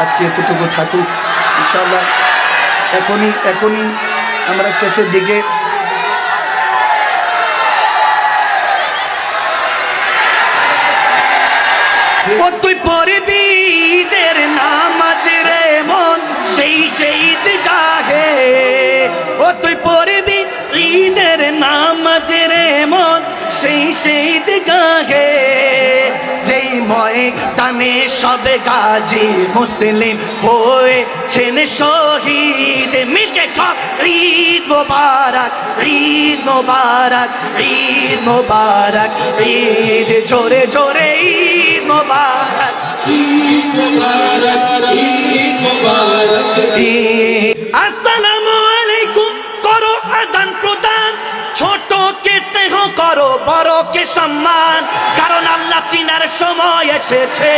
আজকে এতটুকু থাকুক ইনশাআল্লাহ। এখনই আমরা শেষের দিকে ও তুই পড়বি ঈদের নামাজ রে মন সেই ঈদগাহে, ও তুই পড়বি ঈদের নামাজ রে মন সেই ঈদগাহে, যেই ময়দানে সব গাজী মুসলিম হয়েছেন শহীদ। মিলকে সব ঈদ মোবারক, ঈদ মোবারক, ঈদ মোবারক, ঈদ জোরে জোরে ঈদ মোবারক, ঈদ মোবারক, ঈদ মোবারক। আসসালামু আলাইকুম করো আদান প্রদান, ছোটকে স্নেহ করো, বড়কে সম্মান, কারণ আল্লাহ চিনার সময় এসেছে।